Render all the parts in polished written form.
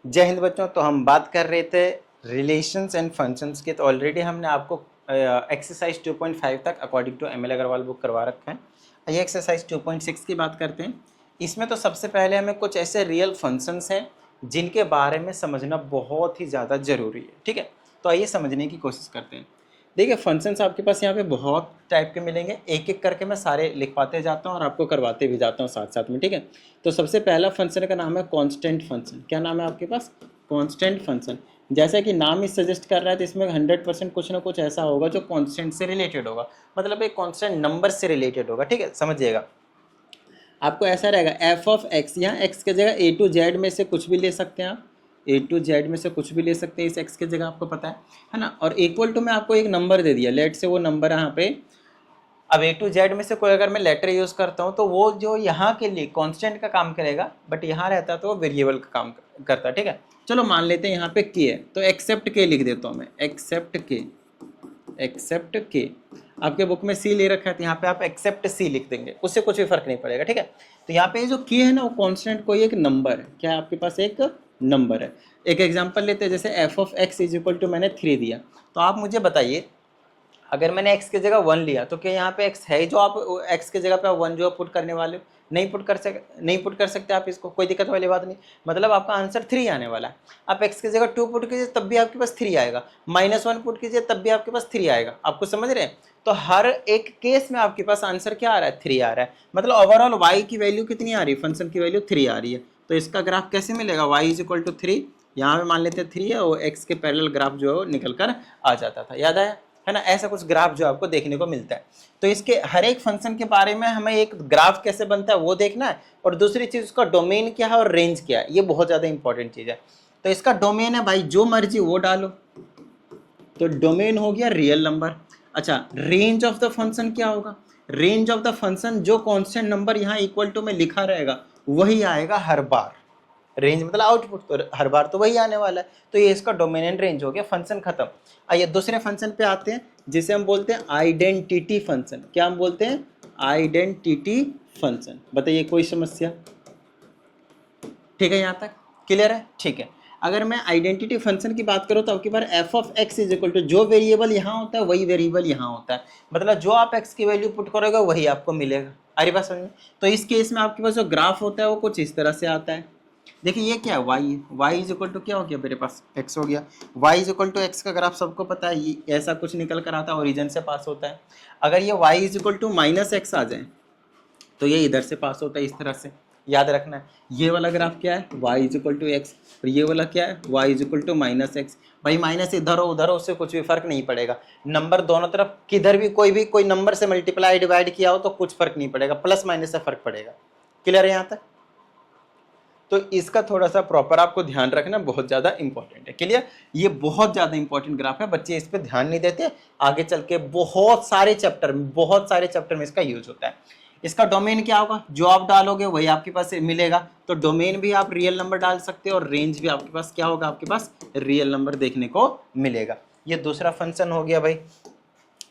जय हिंद बच्चों। तो हम बात कर रहे थे रिलेशंस एंड फंक्शंस की। तो ऑलरेडी हमने आपको एक्सरसाइज 2.5 तक according to ML Agarwal book करवा रखा है। ये एक्सरसाइज 2.6 की बात करते हैं। इसमें तो सबसे पहले हमें कुछ ऐसे रियल फंक्शंस हैं जिनके बारे में समझना बहुत ही ज़्यादा ज़रूरी है। ठीक है, तो आइए समझने की कोशिश करते हैं। देखिए, फंक्शंस आपके पास यहाँ पे बहुत टाइप के मिलेंगे। एक एक करके मैं सारे लिखवाते जाता हूँ और आपको करवाते भी जाता हूँ साथ साथ में। ठीक है, तो सबसे पहला फंक्शन का नाम है कांस्टेंट फंक्शन। क्या नाम है आपके पास? Constant function. जैसा कि नाम ही सजेस्ट कर रहा है, तो इसमें 100% कुछ ना कुछ ऐसा होगा जो कांस्टेंट से रिलेटेड होगा, मतलब एक कांस्टेंट नंबर से रिलेटेड होगा। ठीक है, समझिएगा। आपको ऐसा रहेगा एफ ऑफ एक्स, यहाँ एक्स की जगह ए टू जेड में से कुछ भी ले सकते हैं आप, ए टू जेड में से कुछ भी ले सकते हैं इस एक्स की जगह, आपको पता है ना। और इक्वल टू में आपको एक नंबर दे दिया, लेट से वो नंबर यहाँ पे, अब ए टू जेड में से कोई अगर मैं लेटर यूज करता हूँ तो वो जो यहाँ के लिए कांस्टेंट का काम करेगा, बट यहाँ रहता तो वो वेरिएबल का काम करता। ठीक है, चलो मान लेते हैं यहाँ पे के है, तो एक्सेप्ट के लिख देता हूँ मैं, एक्सेप्ट के, एक्सेप्ट के। आपके बुक में सी ले रखा है तो यहाँ पे आप एक्सेप्ट सी लिख देंगे, उससे कुछ भी फर्क नहीं पड़ेगा। ठीक है, तो यहाँ पे जो के है ना वो कांस्टेंट कोई एक नंबर है। क्या आपके पास एक नंबर है? एक एग्जांपल लेते हैं, जैसे f of x is equal to मैंने 3 दिया, तो आप मुझे बताइए अगर मैंने x की जगह 1 लिया तो क्या यहाँ पे x है जो आप x की जगह पे 1 जो पुट करने वाले हो? नहीं पुट कर सकते आप इसको, कोई दिक्कत वाली बात नहीं। मतलब आपका आंसर 3 आने वाला है। आप x की जगह 2 पुट कीजिए तब भी आपके पास 3 आएगा, -1 पुट कीजिए तब भी आपके पास 3 आएगा। आपको समझ रहे हैं? तो हर एक केस में आपके पास आंसर क्या आ रहा है? 3 आ रहा है। मतलब ओवरऑल y की वैल्यू कितनी आ रही है? फंक्शन की वैल्यू 3 आ रही है। तो इसका ग्राफ कैसे मिलेगा? y इज इक्वल टू 3, यहाँ पे मान लेते हैं 3 है और x के पैरेलल ग्राफ जो है वो निकल कर आ जाता था। याद आया है ना? ऐसा कुछ ग्राफ जो आपको देखने को मिलता है। तो इसके हर एक फंक्शन के बारे में हमें एक ग्राफ कैसे बनता है वो देखना है, और दूसरी चीज उसका डोमेन क्या है और रेंज क्या है, ये बहुत ज्यादा इंपॉर्टेंट चीज है। तो इसका डोमेन है भाई जो मर्जी वो डालो, तो डोमेन हो गया रियल नंबर। अच्छा, रेंज ऑफ द फंक्शन क्या होगा? रेंज ऑफ द फंक्शन जो कांस्टेंट नंबर यहाँ इक्वल टू में लिखा रहेगा वही आएगा हर बार। रेंज मतलब आउटपुट, तो हर बार तो वही आने वाला है। तो ये इसका डोमेन एंड रेंज हो गया, फंक्शन खत्म। आइए दूसरे फंक्शन पे आते हैं जिसे हम बोलते हैं आइडेंटिटी फंक्शन। क्या हम बोलते हैं? Identity function. बताइए कोई समस्या? ठीक है, यहाँ तक क्लियर है? ठीक है, अगर मैं आइडेंटिटी फंक्शन की बात करूँ तो आपकी बार f of x is equal to जो वेरिएबल यहाँ होता है वही वेरिएबल यहाँ होता है। मतलब जो आप एक्स की वैल्यू पुट करोगे वही आपको मिलेगा। अरे बात समझ में? तो इस केस में आपके पास जो ग्राफ होता है वो कुछ इस तरह से आता है। देखिए ये क्या है? वाई है। वाई इज इक्वल टू क्या हो गया मेरे पास? एक्स हो गया। Y is equal to x का ग्राफ सबको पता है, ये ऐसा कुछ निकल कर आता है, ओरिजिन से पास होता है। अगर ये y is equal to minus x आ जाए तो ये इधर से पास होता है, इस तरह से याद रखना है। ये वाला ग्राफ क्या है? y is equal to x, और ये वाला क्या है? y is equal to minus x. भाई माइनस इधर हो उधर हो उससे कुछ भी फर्क नहीं पड़ेगा। नंबर दोनों तरफ किधर भी कोई नंबर से मल्टीप्लाई डिवाइड किया हो तो कुछ फर्क नहीं पड़ेगा, प्लस माइनस से फर्क पड़ेगा। क्लियर है यहाँ तक? तो इसका थोड़ा सा प्रॉपर आपको ध्यान रखना बहुत ज़्यादा इंपॉर्टेंट है। क्लियर? ये बहुत ज़्यादा इंपॉर्टेंट ग्राफ है, बच्चे इस पर ध्यान नहीं देते। आगे चल के बहुत सारे चैप्टर में इसका यूज होता है। इसका डोमेन क्या होगा? जो आप डालोगे वही आपके पास मिलेगा। तो डोमेन भी आप रियल नंबर डाल सकते हो और रेंज भी आपके पास क्या होगा? आपके पास रियल नंबर देखने को मिलेगा। ये दूसरा फंक्शन हो गया भाई।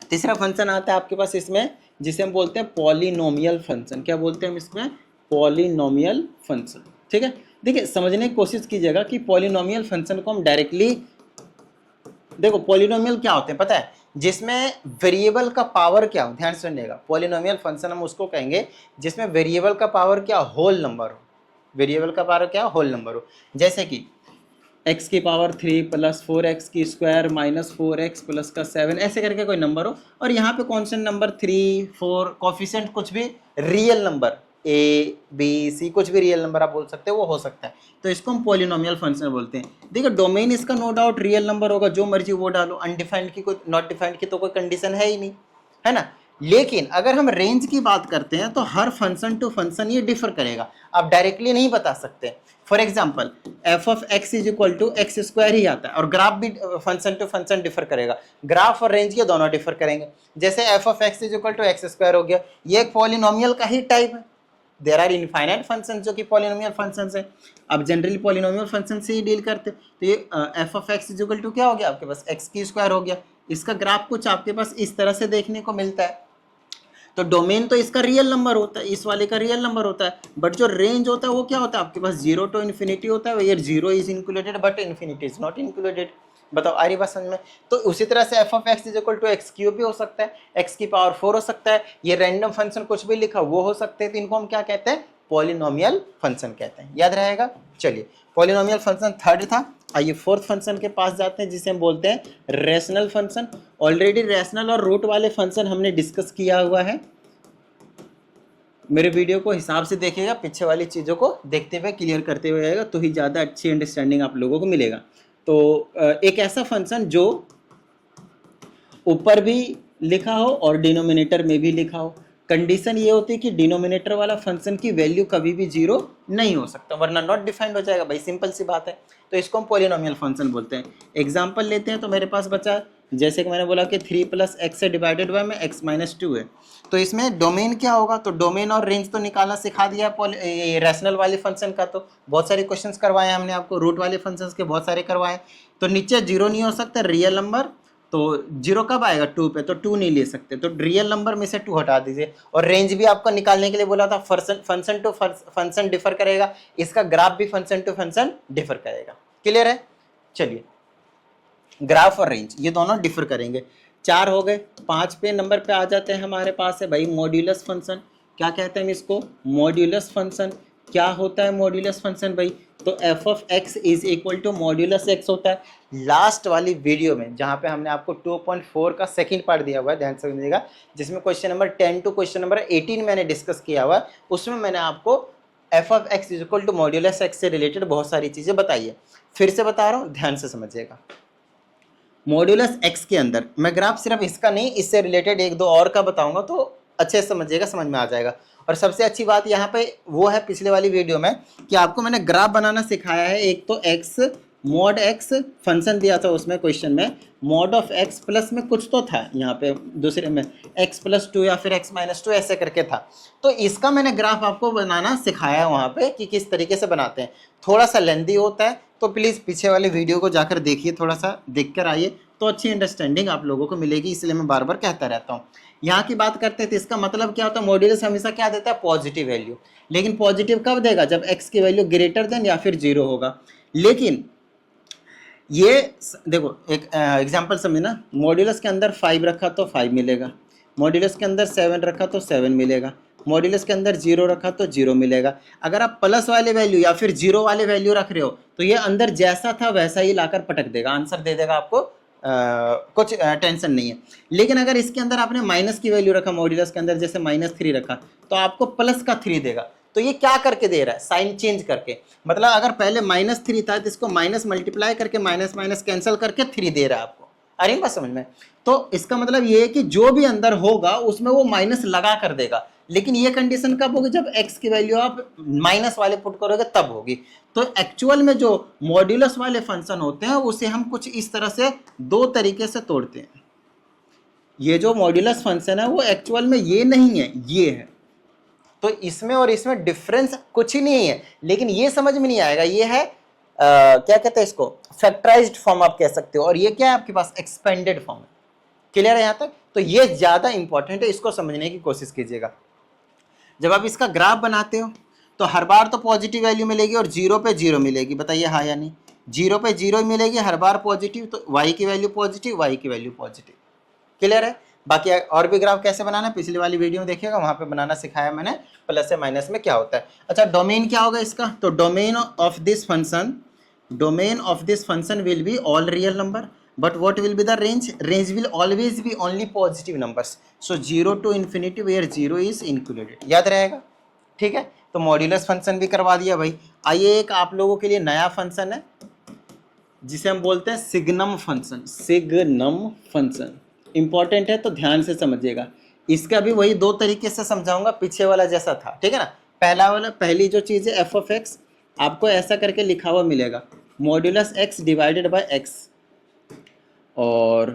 तीसरा फंक्शन आता है आपके पास इसमें जिसे हम बोलते हैं पॉलिनोमियल फंक्शन। क्या बोलते हैं हम इसमें? Polynomial function. ठीक है, देखिए समझने की कोशिश कीजिएगा कि पॉलिनोमियल फंक्शन को हम डायरेक्टली, देखो पॉलिनोमियल क्या होते हैं पता है? जिसमें वेरिएबल का पावर क्या हो, ध्यान सुनिएगा। पॉलिनोमियल फंक्शन हम उसको कहेंगे जिसमें वेरिएबल का पावर क्या? होल नंबर हो। वेरिएबल का पावर क्या? होल नंबर हो। जैसे कि x की पावर 3 प्लस 4x की स्क्वायर माइनस 4x प्लस का 7, ऐसे करके कोई नंबर हो, और यहाँ पे कॉन्स्टेंट नंबर 3 4 कोफिशिएंट कुछ भी real number a b c कुछ भी रियल नंबर आप बोल सकते हो, वो हो सकता है। तो इसको हम पॉलिनोमियल फंक्शन बोलते हैं। देखो डोमेन इसका नो डाउट रियल नंबर होगा, जो मर्जी वो डालो। अनडिफाइंड की कोई, नॉट डिफाइंड की तो कोई कंडीशन है ही नहीं, है ना। लेकिन अगर हम रेंज की बात करते हैं तो हर फंक्शन टू फंक्शन ये डिफर करेगा, आप डायरेक्टली नहीं बता सकते। For example f of x is equal to x square ही आता है, और ग्राफ भी फंक्शन टू फंक्शन डिफर करेगा। ग्राफ और रेंज ये दोनों डिफर करेंगे। जैसे f of x is equal to x square हो गया, ये एक पॉलिनोमियल का ही टाइप है। देयर आर इनफाइनाइट फंक्शंस जो कि पॉलिनोमियल फंक्शंस है। अब जनरली पॉलिनोमियल फंक्शन से ही डील करते हैं। तो ये f of x is equal to क्या हो गया आपके पास? एक्स की स्क्वायर हो गया। इसका ग्राफ कुछ आपके पास इस तरह से देखने को मिलता है। तो डोमेन तो इसका रियल नंबर होता है, इस वाले का रियल नंबर होता है, बट जो रेंज होता है वो क्या होता है आपके पास, 0 to इन्फिनिटी होता है, यार 0 is included but infinity is not included. बताओ आ रही बात समझ में? तो उसी तरह से f of x is equal to x cube भी हो सकता है, एक्स की पावर 4 हो सकता है, ये रैंडम फंक्शन कुछ भी लिखा वो हो सकते हैं, तो इनको हम क्या कहते हैं, पॉलिनोमियल फंक्शन कहते हैं, याद रहेगा। चलिए पॉलिनोमियल फंक्शन थर्ड था, आइए फोर्थ फंक्शन के पास जाते हैं जिसे हम बोलते हैं रैशनल फंक्शन। ऑलरेडी रैशनल और रूट वाले फंक्शन हमने डिस्कस किया हुआ है, मेरे वीडियो को हिसाब से देखिएगा, पीछे वाली चीज़ों को देखते हुए क्लियर करते हुए आएगा तो ही ज़्यादा अच्छी अंडरस्टैंडिंग आप लोगों को मिलेगा। तो एक ऐसा फंक्शन जो ऊपर भी लिखा हो और डिनोमिनेटर में भी लिखा हो, कंडीशन ये होती है कि डिनोमिनेटर वाला फंक्शन की वैल्यू कभी भी जीरो नहीं हो सकता, वरना नॉट डिफाइंड हो जाएगा भाई, सिंपल सी बात है। तो इसको हम पॉलिनोमियल फंक्शन बोलते हैं। एग्जांपल लेते हैं, तो मेरे पास बचा जैसे कि मैंने बोला कि 3 + x से डिवाइडेड बाय में x - 2 है, तो इसमें डोमेन क्या होगा, तो डोमेन और रेंज तो निकालना सिखा दिया रैशनल वाले फंक्शन का, तो बहुत सारे क्वेश्चंस करवाए हमने आपको, रूट वाले फंक्शंस के बहुत सारे करवाए। तो नीचे जीरो नहीं हो सकता रियल नंबर, तो जीरो कब आएगा, 2 पे, तो 2 नहीं ले सकते, तो रियल नंबर में से 2 हटा दीजिए। और रेंज भी आपको निकालने के लिए बोला था, फंक्शन टू फंक्शन डिफर करेगा, इसका ग्राफ भी फंक्शन टू फंक्शन डिफर करेगा, क्लियर है। चलिए ग्राफ और रेंज ये दोनों डिफर करेंगे। 4 हो गए, 5 पे नंबर पे आ जाते हैं, हमारे पास है भाई मॉड्यूलस फंक्शन। क्या कहते हैं हम इसको, मॉड्यूलस फंक्शन। क्या होता है मॉड्यूलस फंक्शन भाई, तो f of x is equal to modulus x होता है। लास्ट वाली वीडियो में जहाँ पे हमने आपको 2.4 का सेकंड पार्ट दिया हुआ है, ध्यान से समझिएगा, जिसमें question number 10 to question number 18 मैंने डिस्कस किया हुआ है, उसमें मैंने आपको f of x is equal to modulus x से रिलेटेड बहुत सारी चीज़ें बताई है। फिर से बता रहा हूँ, ध्यान से समझिएगा। मॉड्यूलस एक्स के अंदर मैं ग्राफ सिर्फ इसका नहीं, इससे रिलेटेड एक दो और का बताऊंगा, तो अच्छे से समझिएगा, समझ में आ जाएगा। और सबसे अच्छी बात यहाँ पे वो है पिछले वाली वीडियो में कि आपको मैंने ग्राफ बनाना सिखाया है। एक तो एक्स मॉड एक्स फंक्शन दिया था उसमें क्वेश्चन में, मॉड ऑफ एक्स प्लस में कुछ तो था यहाँ पे दूसरे में x+2 या फिर x-2 ऐसे करके था, तो इसका मैंने ग्राफ आपको बनाना सिखाया है वहाँ पे कि किस तरीके से बनाते हैं। थोड़ा सा लेंदी होता है, तो प्लीज़ पीछे वाले वीडियो को जाकर देखिए, थोड़ा सा देख कर आइए, तो अच्छी अंडरस्टैंडिंग आप लोगों को मिलेगी, इसलिए मैं बार बार कहता रहता हूँ। यहाँ की बात करते हैं तो इसका मतलब क्या होता है, मॉड्यूलस हमेशा क्या देता है, पॉजिटिव वैल्यू, लेकिन पॉजिटिव कब देगा, जब x की वैल्यू ग्रेटर देन या फिर 0 होगा। लेकिन ये देखो एक एग्जांपल समझना, मॉड्यूलस के अंदर 5 रखा तो 5 मिलेगा, मॉड्यूलस के अंदर 7 रखा तो 7 मिलेगा, मॉड्यूलस के अंदर 0 रखा तो 0 मिलेगा। अगर आप प्लस वाले वैल्यू या फिर 0 वाले वैल्यू रख रहे हो तो ये अंदर जैसा था वैसा ही लाकर पटक देगा, आंसर दे देगा आपको, कुछ टेंशन नहीं है। लेकिन अगर इसके अंदर आपने माइनस की वैल्यू रखा, मॉड्यूलस के अंदर जैसे -3 रखा, तो आपको प्लस का 3 देगा। तो ये क्या करके दे रहा है, साइन चेंज करके, मतलब अगर पहले -3 था तो इसको माइनस मल्टीप्लाई करके माइनस माइनस कैंसिल करके 3 दे रहा है आपको। अरे बात समझ में, तो इसका मतलब ये है कि जो भी अंदर होगा उसमें वो माइनस लगा कर देगा, लेकिन ये कंडीशन कब होगी, जब x की वैल्यू आप माइनस वाले पुट करोगे तब होगी। तो एक्चुअल में जो मॉड्यूलस वाले फंक्शन होते हैं उसे हम कुछ इस तरह से दो तरीके से तोड़ते हैं। ये जो मॉड्यूलस फंक्शन है वो एक्चुअल में ये नहीं है, ये है, तो इसमें और इसमें डिफरेंस कुछ ही नहीं है, लेकिन ये समझ में नहीं आएगा, ये है क्या कहते हैं इसको, फैक्टराइज्ड फॉर्म आप कह सकते हो, और ये क्या है आपके पास, एक्सपेंडेड फॉर्म है। क्लियर है यहाँ तक, तो ये ज्यादा इंपॉर्टेंट है, इसको समझने की कोशिश कीजिएगा। जब आप इसका ग्राफ बनाते हो तो हर बार तो पॉजिटिव वैल्यू मिलेगी और 0 पे 0 मिलेगी, बताइए हाँ या नहीं, 0 पे 0 मिलेगी हर बार पॉजिटिव, तो y की वैल्यू पॉजिटिव, y की वैल्यू पॉजिटिव। क्लियर है। बाकी और भी ग्राफ कैसे बनाना है पिछली वाली वीडियो में देखिएगा, वहां पे बनाना सिखाया मैंने, प्लस से माइनस में क्या होता है। अच्छा डोमेन क्या होगा इसका, तो domain of this function will be all real number, but what will be the range will always be only positive numbers, so 0 to infinity where 0 is included, याद रहेगा। ठीक है, तो मॉड्यूलस फंक्शन भी करवा दिया भाई। आइए एक आप लोगों के लिए नया फंक्शन है जिसे हम बोलते हैं signum function. Signum function important है, तो ध्यान से समझिएगा। इसका भी वही दो तरीके से समझाऊंगा, पीछे वाला जैसा था, ठीक है ना। पहला वाला, पहली जो चीज़ है एफ ऑफ एक्स, आपको ऐसा करके लिखा हुआ मिलेगा, modulus x divided by x, और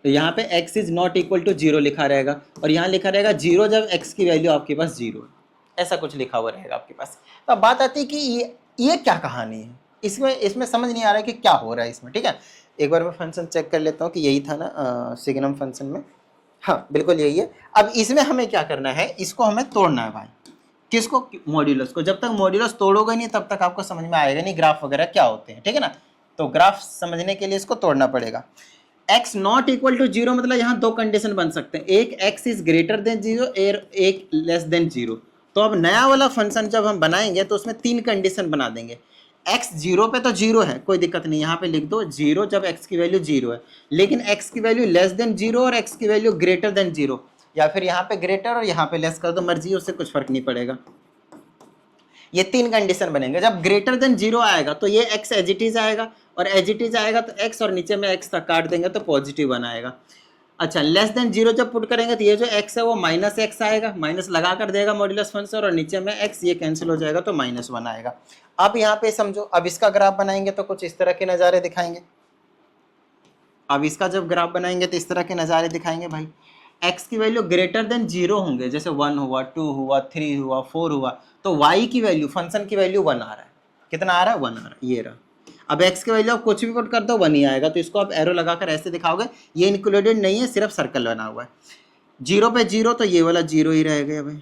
यहाँ पे x is not equal to 0 लिखा रहेगा, और यहाँ लिखा रहेगा 0 जब x की वैल्यू आपके पास 0 है, ऐसा कुछ लिखा हुआ रहेगा आपके पास। तो अब बात आती है कि ये क्या कहानी है, इसमें समझ नहीं आ रहा है कि क्या हो रहा है इसमें। ठीक है, एक बार मैं फंक्शन चेक कर लेता हूँ कि यही था ना सिग्नम फंक्शन में, हाँ बिल्कुल यही है। अब इसमें हमें क्या करना है, इसको हमें तोड़ना है भाई। किसको? मॉड्यूलस को। जब तक मॉड्यूलस तोड़ोगे नहीं तब तक आपको समझ में आएगा नहीं ग्राफ वगैरह क्या होते हैं, ठीक है ना। तो ग्राफ समझने के लिए इसको तोड़ना पड़ेगा। x not equal to zero मतलब यहाँ दो कंडीशन बन सकते हैं, एक x is greater than zero, एक लेस देन जीरो। तो अब नया वाला फंक्शन जब हम बनाएंगे तो उसमें तीन कंडीशन बना देंगे। x जीरो पे तो जीरो है, कोई दिक्कत नहीं, यहाँ पे लिख दो जीरो जब x की वैल्यू जीरो है। लेकिन x की वैल्यू लेस देन जीरो और x की वैल्यू ग्रेटर देन जीरो, या फिर यहाँ पे ग्रेटर और यहाँ पे लेस कर दो, मर्जी, उससे कुछ फर्क नहीं पड़ेगा। ये तीन कंडीशन बनेंगे। जब ग्रेटर देन जीरो आएगा तो ये x एज इट इज आएगा, और एज इट इज आएगा तो x और नीचे में x तक काट देंगे तो पॉजिटिव वन आएगा। अच्छा, लेस देन जीरो जब पुट करेंगे तो ये जो x है वो माइनस एक्स आएगा, माइनस लगा कर देगा मॉड्यूलस फंक्शन, और नीचे में x, ये कैंसिल हो जाएगा तो माइनस वन आएगा। अब यहाँ पे समझो, अब इसका ग्राफ बनाएंगे तो कुछ इस तरह के नज़ारे दिखाएंगे। अब इसका जब ग्राफ बनाएंगे तो इस तरह के नज़ारे दिखाएंगे भाई। x की वैल्यू ग्रेटर देन जीरो होंगे, जैसे 1 हुआ, 2 हुआ, 3 हुआ, 4 हुआ, तो y की वैल्यू, फंक्शन की वैल्यू 1 आ रहा है। कितना आ रहा है? 1 आ रहा है, ये रहा। अब x की वैल्यू आप कुछ भी पुट कर दो 1 ही आएगा, तो इसको आप एरो लगाकर ऐसे दिखाओगे, ये इंक्लूडेड नहीं है, सिर्फ सर्कल बना हुआ है। जीरो पे जीरो तो ये वाला जीरो ही रह गया भाई,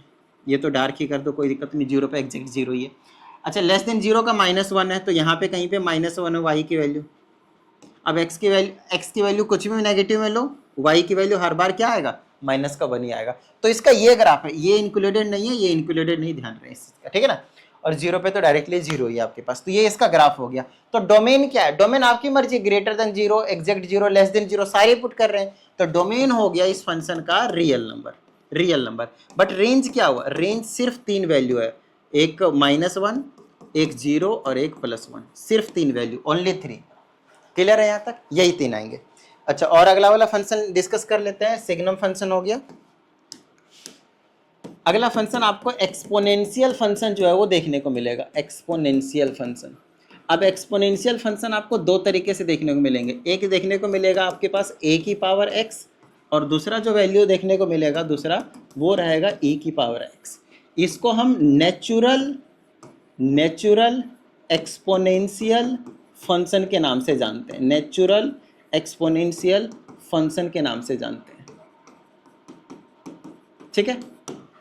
ये तो डार्क ही कर दो, कोई दिक्कत नहीं, जीरो पे एग्जैक्ट जीरो ही है। अच्छा, लेस देन जीरो का -1 है, तो यहाँ पे कहीं पे -1 है y की वैल्यू। अब x की वैल्यू कुछ भी नेगेटिव में लो, y की वैल्यू हर बार क्या आएगा? माइनस का 1 ही आएगा। तो इसका ये ग्राफ है, ये इंक्लूडेड नहीं है, ये इंक्लूडेड नहीं, ध्यान रहे इसका, ठीक है ना। और जीरो पे तो डायरेक्टली जीरो ही है आपके पास, तो ये इसका ग्राफ हो गया। तो डोमेन क्या है? डोमेन आपकी मर्जी, greater than zero, exact zero, less than zero, सारे पुट कर रहे हैं, तो डोमेन हो गया इस फंक्शन का रियल नंबर। बट रेंज क्या हुआ? रेंज सिर्फ तीन वैल्यू है, एक -1, एक 0 और एक +1, सिर्फ तीन वैल्यू, ओनली 3। क्लियर है यहाँ तक? यही तीन आएंगे। अच्छा, और अगला वाला फंक्शन डिस्कस कर लेते हैं। सिग्नम फंक्शन हो गया। अगला फंक्शन आपको एक्सपोनेंशियल फंक्शन जो है वो देखने को मिलेगा, एक्सपोनेंशियल फंक्शन। अब एक्सपोनेंशियल फंक्शन आपको दो तरीके से देखने को मिलेंगे। एक देखने को मिलेगा आपके पास a की पावर x, और दूसरा जो वैल्यू देखने को मिलेगा दूसरा, वो रहेगा e की पावर x। इसको हम नेचुरल एक्सपोनेंशियल फंक्शन के नाम से जानते हैं, नेचुरल एक्सपोनेंशियल फंक्शन के नाम से जानते हैं, ठीक है,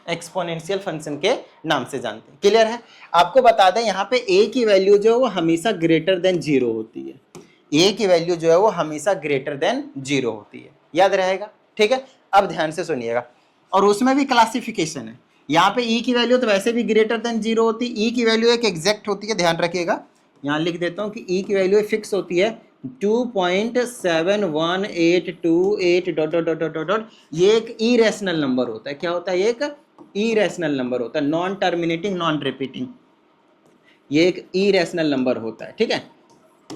एक्सपोनेंशियल फंक्शन के नाम से जानते हैं। क्लियर है? आपको बता दें यहाँ पे a की वैल्यू जो है वो हमेशा ग्रेटर देन जीरो होती है, a की वैल्यू जो है वो हमेशा ग्रेटर देन जीरो होती है, याद रहेगा, ठीक है। अब ध्यान से सुनिएगा, और उसमें भी क्लासिफिकेशन है। यहाँ पे e की वैल्यू तो वैसे भी ग्रेटर देन जीरो होती है, e की वैल्यू एक एग्जैक्ट होती है, ध्यान रखिएगा। यहाँ लिख देता हूँ कि e की वैल्यू फिक्स होती है 2.71828 dot dot dot dot dot. ये एक इरेशनल नंबर होता है। क्या होता है? एक इरेशनल नंबर होता है, नॉन टर्मिनेटिंग, नॉन रिपीटिंग, ये एक इरेशनल नंबर होता है, ठीक है।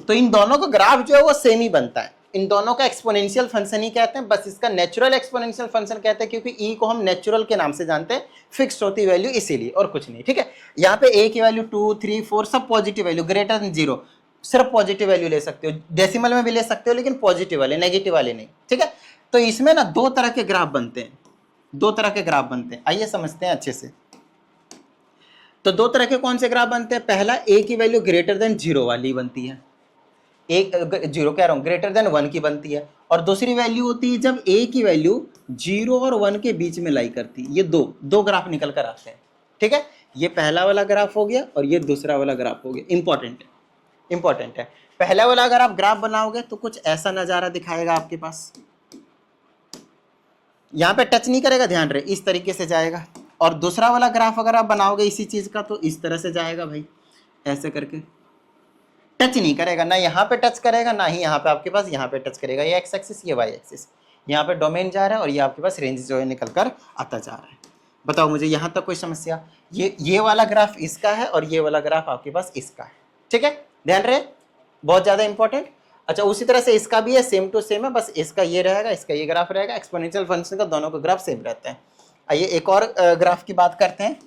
तो इन दोनों का ग्राफ जो है वो सेम ही बनता है, इन दोनों का एक्सपोनेंशियल फंक्शन ही कहते हैं, बस इसका नेचुरल एक्सपोनेंशियल फंक्शन कहते हैं क्योंकि e को हम नेचुरल के नाम से जानते हैं, फिक्स्ड होती वैल्यू इसीलिए, और कुछ नहीं, ठीक है। यहाँ पे a की वैल्यू 2, 3, 4 सब positive value, greater than zero सिर्फ पॉजिटिव वैल्यू ले सकते हो, डेसिमल में भी ले सकते हो लेकिन पॉजिटिव वाले, नेगेटिव वाले नहीं, ठीक है। तो इसमें ना दो तरह के ग्राफ बनते हैं, दो तरह के ग्राफ बनते हैं, आइए समझते हैं अच्छे से। तो दो तरह के कौन से ग्राफ बनते हैं? पहला, a की वैल्यू ग्रेटर देन जीरो वाली बनती है, एक जीरो कह रहा हूँ, ग्रेटर देन 1 की बनती है। और दूसरी वैल्यू होती है जब a की वैल्यू 0 और 1 के बीच में लाई करती है। ये दो ग्राफ निकल कर आते हैं, ठीक है। ये पहला वाला ग्राफ हो गया और ये दूसरा वाला ग्राफ हो गया। इंपॉर्टेंट है। पहला वाला अगर आप ग्राफ बनाओगे तो कुछ ऐसा नज़ारा दिखाएगा आपके पास, यहाँ पे टच नहीं करेगा, ध्यान रहे, इस तरीके से जाएगा। और दूसरा वाला ग्राफ अगर आप बनाओगे इसी चीज़ का तो इस तरह से जाएगा भाई, ऐसे करके टच नहीं करेगा, ना यहाँ पे टच करेगा ना ही यहाँ पे आपके पास यहाँ पे टच करेगा। ये एक्स एक्सिस, ये वाई एक्सिस, यहाँ पे डोमेन जा रहा है और ये आपके पास रेंज जो है निकल कर आता जा रहा है। बताओ मुझे यहाँ तक कोई समस्या? ये वाला ग्राफ इसका है और ये वाला ग्राफ आपके पास इसका है, ठीक है, ध्यान रहे, बहुत ज़्यादा इंपॉर्टेंट। अच्छा, उसी तरह से इसका भी है, सेम टू सेम है, बस इसका ये रहेगा, इसका ये ग्राफ रहेगा। एक्सपोनेंशियल फंक्शन का दोनों का ग्राफ सेम रहते हैं। आइए एक और ग्राफ की बात करते हैं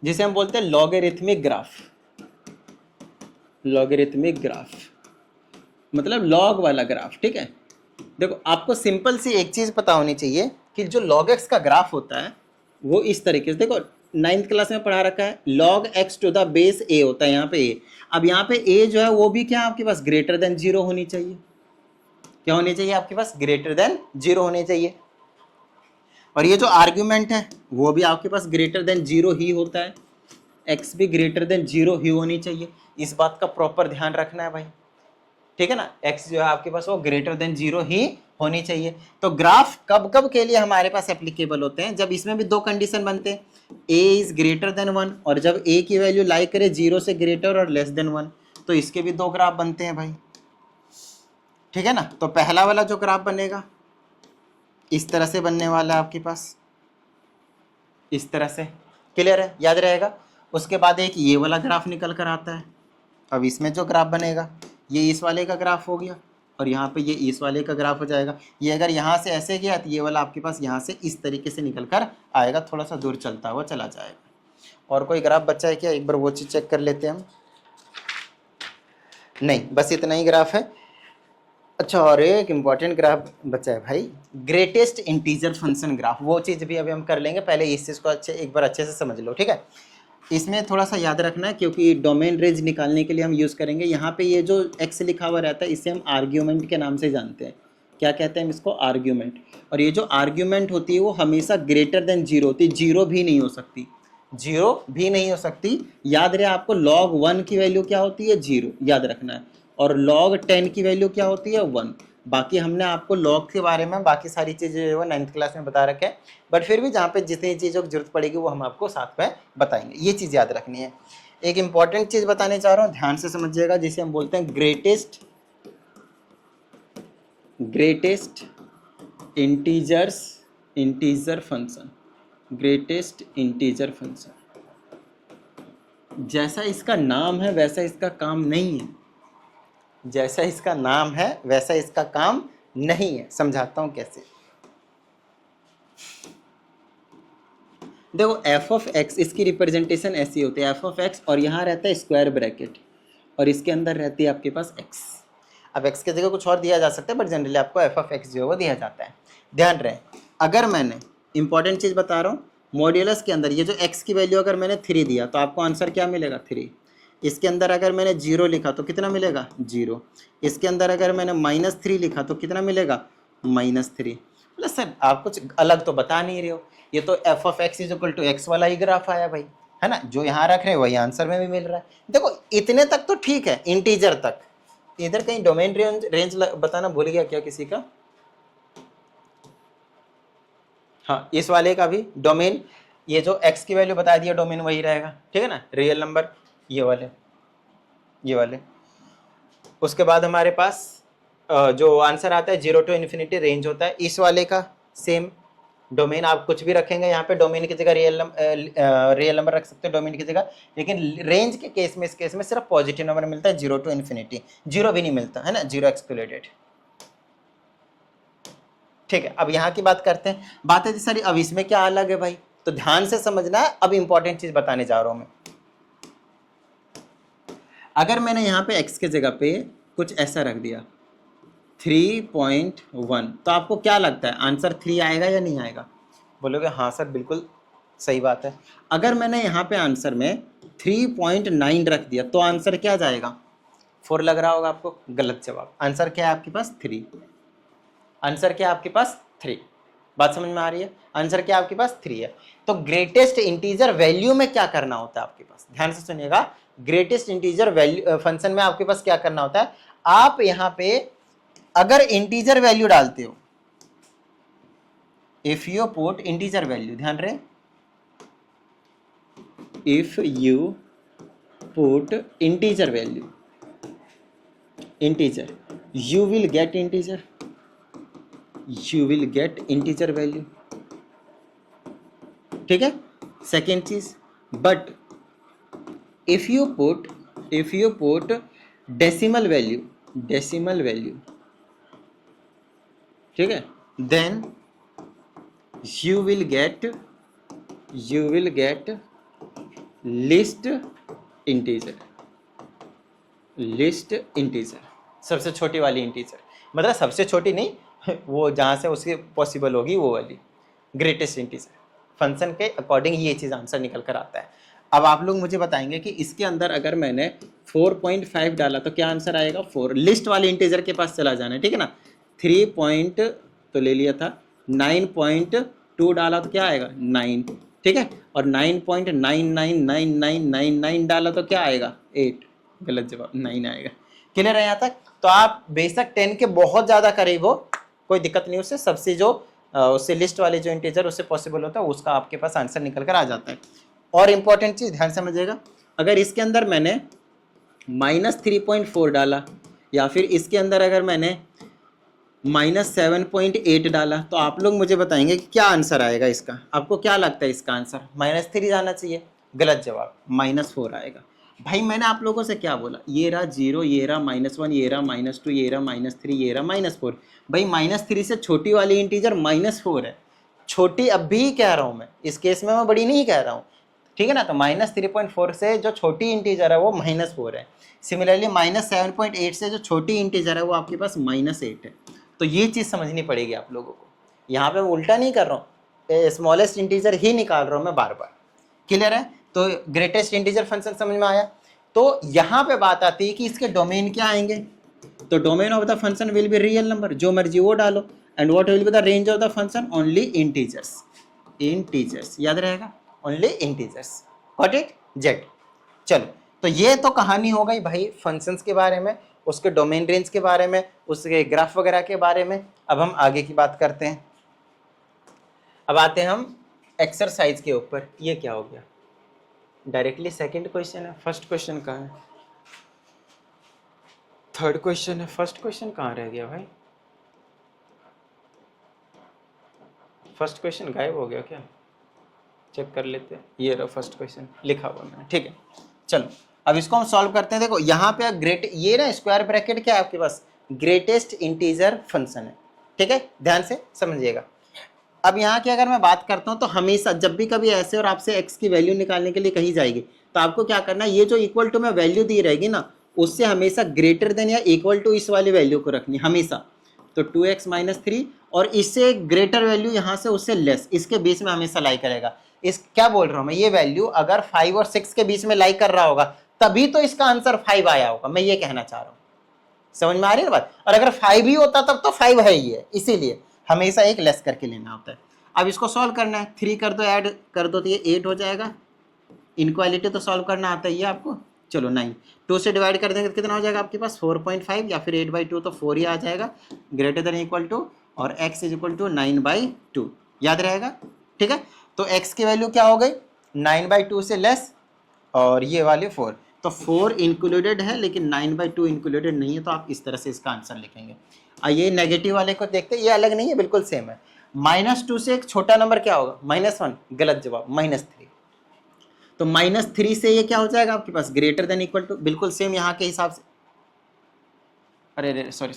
जिसे हम बोलते हैं लॉगरिथमिक ग्राफ। लॉगरिथमिक ग्राफ मतलब लॉग वाला ग्राफ, ठीक है। देखो, आपको सिंपल सी एक चीज़ पता होनी चाहिए कि जो log x का ग्राफ होता है वो इस तरीके से, देखो 9th क्लास में पढ़ा रखा है, log x to the base a होता है यहाँ पे a। अब यहाँ पे a जो है वो भी क्या आपके पास ग्रेटर देन जीरो होनी चाहिए, क्या होनी चाहिए आपके पास, ग्रेटर देन 0 होने चाहिए। और ये जो आर्ग्यूमेंट है वो भी आपके पास ग्रेटर देन 0 ही होता है, x भी ग्रेटर देन 0 ही होनी चाहिए। इस बात का प्रॉपर ध्यान रखना है भाई, ठीक है ना। x जो है आपके पास वो ग्रेटर देन 0 ही होनी चाहिए। तो ग्राफ कब कब के लिए हमारे पास एप्लीकेबल होते हैं, जब इसमें भी दो कंडीशन बनते हैं, a इज ग्रेटर देन 1 और जब a की वैल्यू लाई करे 0 से ग्रेटर और लेस देन 1, तो इसके भी दो ग्राफ बनते हैं भाई, ठीक है ना। तो पहला वाला जो ग्राफ बनेगा इस तरह से बनने वाला है आपके पास, इस तरह से, क्लियर है, याद रहेगा। उसके बाद एक ये वाला ग्राफ निकल कर आता है। अब इसमें जो ग्राफ बनेगा ये इस वाले का ग्राफ हो गया और यहाँ पे ये इस वाले का ग्राफ हो जाएगा। ये अगर यहाँ से ऐसे गया तो ये वाला आपके पास यहाँ से इस तरीके से निकल कर आएगा, थोड़ा सा दूर चलता हुआ चला जाएगा। और कोई ग्राफ बचा है क्या, एक बार वो चीज़ चेक कर लेते हैं हम। नहीं, बस इतना ही ग्राफ है। अच्छा, और एक इम्पॉर्टेंट ग्राफ बचा है भाई, ग्रेटेस्ट इंटीजर फंक्शन ग्राफ। वो चीज़ भी अभी हम कर लेंगे, पहले इस चीज़ को एक बार अच्छे से समझ लो, ठीक है। इसमें थोड़ा सा याद रखना है क्योंकि डोमेन रेंज निकालने के लिए हम यूज़ करेंगे। यहाँ पे ये जो x लिखा हुआ रहता है इसे हम आर्ग्यूमेंट के नाम से जानते हैं। क्या कहते हैं हम इसको, आर्ग्यूमेंट। और ये जो आर्ग्यूमेंट होती है वो हमेशा ग्रेटर देन 0 होती है, 0 भी नहीं हो सकती, 0 भी नहीं हो सकती। याद रहे आपको, log 1 की वैल्यू क्या होती है, 0, याद रखना है। और log 10 की वैल्यू क्या होती है, 1। बाकी हमने आपको लॉग के बारे में बाकी सारी चीज़ें जो है 9th क्लास में बता रखे हैं, बट फिर भी जहाँ पे जितनी चीज़ों की जरूरत पड़ेगी वो हम आपको साथ में बताएंगे। ये चीज़ याद रखनी है। एक इंपॉर्टेंट चीज़ बताने चाह रहा हूँ, ध्यान से समझिएगा, जिसे हम बोलते हैं greatest integer function. Greatest integer function, जैसा इसका नाम है वैसा इसका काम नहीं है, जैसा इसका नाम है वैसा इसका काम नहीं है। समझाता हूं कैसे। देखो एफ ऑफ एक्स, इसकी रिप्रेजेंटेशन ऐसी होती है, एफ ऑफ एक्स और यहाँ रहता है स्क्वायर ब्रैकेट और इसके अंदर रहती है आपके पास एक्स। अब एक्स की जगह कुछ और दिया जा सकता है बट जनरली आपको एफ ऑफ एक्स जो है वो दिया जाता है। ध्यान रहे, अगर मैंने इंपॉर्टेंट चीज़ बता रहा हूँ, मॉड्यूलस के अंदर ये जो एक्स की वैल्यू अगर मैंने 3 दिया तो आपको आंसर क्या मिलेगा, 3। इसके अंदर अगर मैंने 0 लिखा तो कितना मिलेगा, 0। इसके अंदर अगर मैंने -3 लिखा तो कितना मिलेगा, -3। मतलब सर आप कुछ अलग तो बता नहीं रहे हो, ये तो f of x is equal to x वाला ही ग्राफ आया भाई, है ना। जो यहाँ रख रहे हैं वही आंसर में भी मिल रहा है। देखो इतने तक तो ठीक है, इंटीजर तक। इधर कहीं डोमेन रेंज बताना भूल गया क्या किसी का, हाँ इस वाले का भी डोमेन, ये जो x की वैल्यू बता दिया डोमेन वही रहेगा, ठीक है ना, रियल नंबर ये वाले। उसके बाद हमारे पास जो आंसर आता है 0 to इन्फिनिटी रेंज होता है, इस वाले का सेम डोमेन। आप कुछ भी रखेंगे यहाँ पे, डोमेन की जगह रियल नंबर रख सकते हो डोमेन की जगह, लेकिन रेंज के केस में, इस केस में सिर्फ पॉजिटिव नंबर मिलता है, 0 to इन्फिनिटी, 0 भी नहीं मिलता है ना, 0 एक्सक्लूडेड। ठीक है, अब यहाँ की बात करते हैं। बात है जी सर अब इसमें क्या अलग है भाई, तो ध्यान से समझना है। अब इंपॉर्टेंट चीज बताने जा रहा हूं मैं। अगर मैंने यहाँ पे x के जगह पे कुछ ऐसा रख दिया 3.1, तो आपको क्या लगता है आंसर 3 आएगा या नहीं आएगा, बोलोगे हाँ सर बिल्कुल सही बात है। अगर मैंने यहाँ पे आंसर में 3.9 रख दिया तो आंसर क्या जाएगा, 4 लग रहा होगा आपको, गलत जवाब। आंसर क्या है आपके पास, 3। आंसर क्या आपके पास, 3। बात समझ में आ रही है, आंसर क्या आपके पास 3 है। तो ग्रेटेस्ट इंटीजर वैल्यू में क्या करना होता है आपके पास, ध्यान से सुनिएगा। ग्रेटेस्ट इंटीजर वैल्यू फंक्शन में आपके पास क्या करना होता है, आप यहां पे अगर इंटीजर वैल्यू डालते हो, if you put integer value, ध्यान रहे, if you put integer value, integer, you will get integer, you will get integer value, ठीक है। सेकेंड चीज, but if you put decimal value, ठीक है, then you will get least integer, सबसे छोटी वाली इंटीजर, मतलब सबसे छोटी नहीं, वो जहाँ से उसकी पॉसिबल होगी वो वाली ग्रेटेस्ट इंटीजर। फंक्शन के अकॉर्डिंग ये चीज़ आंसर निकल कर आता है। अब आप लोग मुझे बताएंगे कि इसके अंदर अगर मैंने 4.5 डाला तो क्या आंसर आएगा, 4। लिस्ट वाले इंटीजर के पास चला जाना है, ठीक है ना। 3 तो ले लिया था, 9.2 डाला तो क्या आएगा 9, ठीक है, और 9.999999 डाला तो क्या आएगा 8, गलत जवाब 9 आएगा। क्लियर है यहाँ तक? तो आप बेशक 10 के बहुत ज़्यादा करीब हो, कोई दिक्कत नहीं, उससे सबसे जो उससे लिस्ट वाले जो इंटीजर उससे पॉसिबल होता है उसका आपके पास आंसर निकल कर आ जाता है। और इम्पॉर्टेंट चीज़ ध्यान समझिएगा, अगर इसके अंदर मैंने -3.4 डाला या फिर इसके अंदर अगर मैंने -7.8 डाला तो आप लोग मुझे बताएंगे कि क्या आंसर आएगा इसका। आपको क्या लगता है इसका आंसर? -3 जाना चाहिए, गलत जवाब -4 आएगा। भाई मैंने आप लोगों से क्या बोला, ये रहा 0, ये रहा -1, ये रहा -2, ये रहा -3, ये रहा -4। भाई -3 से छोटी वाली इंटीजर -4 है, छोटी अब भी कह रहा हूँ मैं, इस केस में मैं बड़ी नहीं कह रहा हूँ, ठीक है ना। तो -3.4 से जो छोटी इंटीजर है वो -4 है। सिमिलरली -7.8 से जो छोटी इंटीजर है वो आपके पास -8 है। तो ये चीज़ समझनी पड़ेगी आप लोगों को। यहाँ पे मैं उल्टा नहीं कर रहा हूँ, स्मॉलेस्ट इंटीजर ही निकाल रहा हूँ मैं बार बार। क्लियर है? तो ग्रेटेस्ट इंटीजर फंक्शन समझ में आया। तो यहाँ पे बात आती है कि इसके डोमेन क्या आएंगे। तो domain of the function will be real number, जो मर्जी वो डालो, and what will be the range of the function, only integers, integers याद रहेगा, only integers, got it, Z. चलो, तो ये तो कहानी हो गई भाई फंक्शंस के बारे में, उसके डोमेन रेंज के बारे में, उसके ग्राफ वगैरह के बारे में। अब हम आगे की बात करते हैं। अब आते हैं हम एक्सरसाइज के ऊपर। ये क्या हो गया, डायरेक्टली सेकंड क्वेश्चन है, फर्स्ट क्वेश्चन कहाँ है, थर्ड क्वेश्चन है, फर्स्ट क्वेश्चन कहाँ रह गया भाई, फर्स्ट क्वेश्चन गायब हो गया क्या, चेक कर लेते हैं। ये रहा फर्स्ट क्वेश्चन लिखा हुआ मैंने, ठीक है। चलो अब इसको हम सॉल्व करते हैं। देखो यहाँ पे ग्रेट, ये ना स्क्वायर ब्रैकेट क्या है आपके पास, ग्रेटेस्ट इंटीजर फंक्शन है, ठीक है, ध्यान से समझिएगा। अब यहाँ की अगर मैं बात करता हूँ तो हमेशा जब भी कभी ऐसे और आपसे x की वैल्यू निकालने के लिए कही जाएगी तो आपको क्या करना है, ये जो इक्वल टू में वैल्यू दी रहेगी ना उससे हमेशा ग्रेटर देन या इक्वल टू इस वाली वैल्यू को रखनी हमेशा। तो 2x - 3 और इससे ग्रेटर वैल्यू यहाँ से उससे लेस, इसके बीच में हमेशा लाई करेगा। इस क्या बोल रहा हूँ मैं, ये वैल्यू अगर 5 और 6 के बीच में लाई कर रहा होगा तभी तो इसका आंसर 5 आया होगा, मैं ये कहना चाह रहा हूँ। समझ में आ रही है बात? और अगर 5 ही होता तब तो 5 है ही है, इसीलिए हमेशा एक लेस करके लेना होता है। अब इसको सॉल्व करना है, 3 कर दो, ऐड कर दो तो ये 8 हो जाएगा। इनक्वालिटी तो सॉल्व करना आता है ये आपको। चलो 9, 2 से डिवाइड कर देंगे तो कितना हो जाएगा आपके पास 4.5 या फिर 8/2 तो 4 ही आ जाएगा, ग्रेटर देन इक्वल टू, और x = 9/2 याद रहेगा, ठीक है। तो x की वैल्यू क्या हो गई 9/2 से लेस, और ये वाली 4, तो 4 इंक्लूडेड है लेकिन 9/2 इंक्लूडेड नहीं है, तो आप इस तरह से इसका आंसर लिखेंगे। आइए नेगेटिव वाले को देखते हैं, ये अलग नहीं है, बिल्कुल सेम है। -2 से एक छोटा नंबर क्या होगा -1, गलत जवाब -3। तो -3 से ये क्या हो जाएगा आपके पास ग्रेटर देन इक्वल टू, बिल्कुल सेम यहाँ के हिसाब से। अरे सॉरी,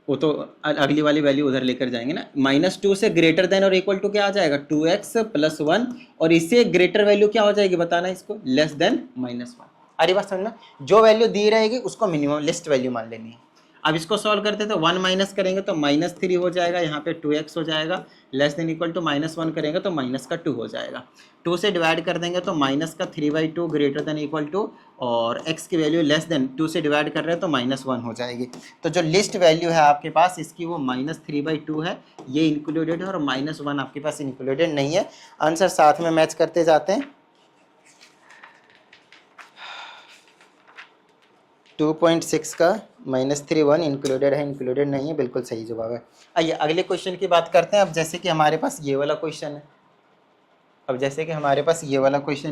वो तो अगली वाली वैल्यू उधर लेकर जाएंगे ना। -2 से ग्रेटर देन और इक्वल टू क्या आ जाएगा 2x + 1, और इससे ग्रेटर वैल्यू क्या हो जाएगी बताना इसको, लेस देन -1। अरे बात समझना, जो वैल्यू दी रहेगी उसको मिनिमम लिस्ट वैल्यू मान लेनी है। अब इसको सॉल्व करते तो 1 माइनस करेंगे तो -3 हो जाएगा, यहाँ पे 2x हो जाएगा, लेस देन इक्वल टू -1 करेंगे तो -2 हो जाएगा। 2 से डिवाइड कर देंगे तो -3/2 ग्रेटर देन इक्वल टू, और x की वैल्यू लेस देन 2 से डिवाइड कर रहे हैं तो -1 हो जाएगी। तो जो लिस्ट वैल्यू है आपके पास इसकी वो -3/2 है, ये इंक्लूडेड है, और -1 आपके पास इंक्लूडेड नहीं है। आंसर साथ में मैच करते जाते हैं। 2.6 का -3 1 इंक्लूडेड है, इंक्लूडेड नहीं है, बिल्कुल सही जवाब है। आइए अगले क्वेश्चन की बात करते हैं। अब जैसे कि हमारे पास ये वाला क्वेश्चन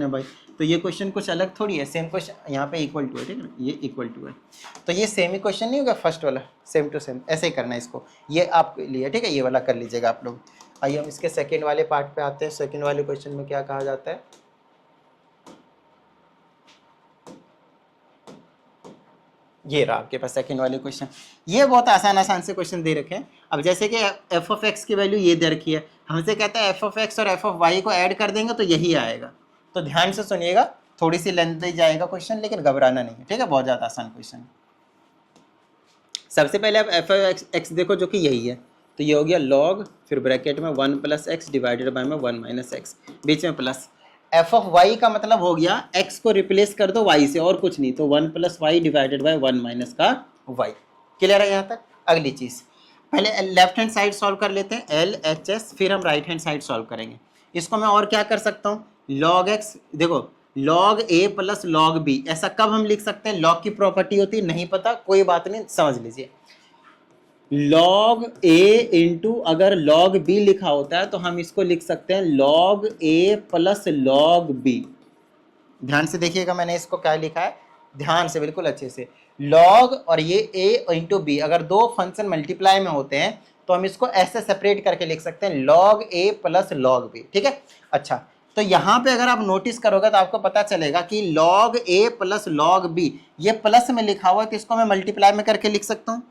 है, भाई, तो ये क्वेश्चन कुछ अलग थोड़ी है, सेम क्वेश्चन, यहाँ पे इक्वल टू है, ठीक है ना, ये इक्वल टू है, तो ये सेम ही क्वेश्चन नहीं होगा फर्स्ट वाला, सेम टू सेम ऐसे ही करना है इसको, ये आपके लिए, ठीक है, ये वाला कर लीजिएगा आप लोग। आइए हम इसके सेकेंड वाले पार्ट पे आते हैं। सेकेंड वाले क्वेश्चन में क्या कहा जाता है, ये रहा आपके पास सेकंड वाले क्वेश्चन। ये बहुत आसान से क्वेश्चन दे रखे हैं। अब जैसे कि f(x) की वैल्यू ये दे रखी है, हमसे कहता है f(x) और f(y) को ऐड कर देंगे तो यही आएगा। तो ध्यान से सुनिएगा, थोड़ी सी लेंथ दे जाएगा क्वेश्चन, लेकिन घबराना नहीं है, ठीक है, बहुत ज़्यादा आसान क्वेश्चन। सबसे पहले आप f(x) देखो जो कि यही है, तो ये हो गया log, फिर ब्रैकेट में 1 + x डिवाइडेड बाय में 1 - x, बीच में प्लस। f(y) का मतलब हो गया x को रिप्लेस कर दो y से और कुछ नहीं, तो 1 + y डिवाइडेड बाय 1 - का y। क्लियर है यहाँ तक? अगली चीज़, पहले लेफ्ट हैंड साइड सॉल्व कर लेते हैं, LHS, फिर हम राइट हैंड साइड सॉल्व करेंगे। इसको मैं और क्या कर सकता हूँ, log x, देखो log a plus log b, ऐसा कब हम लिख सकते हैं, log की प्रॉपर्टी होती है, नहीं पता कोई बात नहीं, समझ लीजिए log a इंटू अगर log b लिखा होता है तो हम इसको लिख सकते हैं log a plus log b। ध्यान से देखिएगा मैंने इसको क्या लिखा है, ध्यान से बिल्कुल अच्छे से, log और ये a इंटू b, अगर दो फंक्शन मल्टीप्लाई में होते हैं तो हम इसको ऐसे सेपरेट करके लिख सकते हैं log a plus log b, ठीक है। अच्छा, तो यहाँ पे अगर आप नोटिस करोगे तो आपको पता चलेगा कि log a plus log b, ये प्लस में लिखा हुआ है तो इसको मैं मल्टीप्लाई में करके लिख सकता हूँ,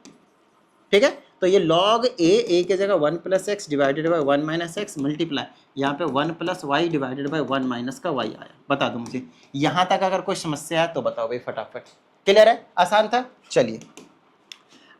ठीक है। तो ये log a की जगह 1 plus x divided by 1 minus x multiply, यहाँ पे 1 plus y divided by 1 minus का वाई आया। बता दो मुझे, यहाँ तक अगर कोई समस्या है तो बताओ भाई फटाफट, क्लियर है, आसान था। चलिए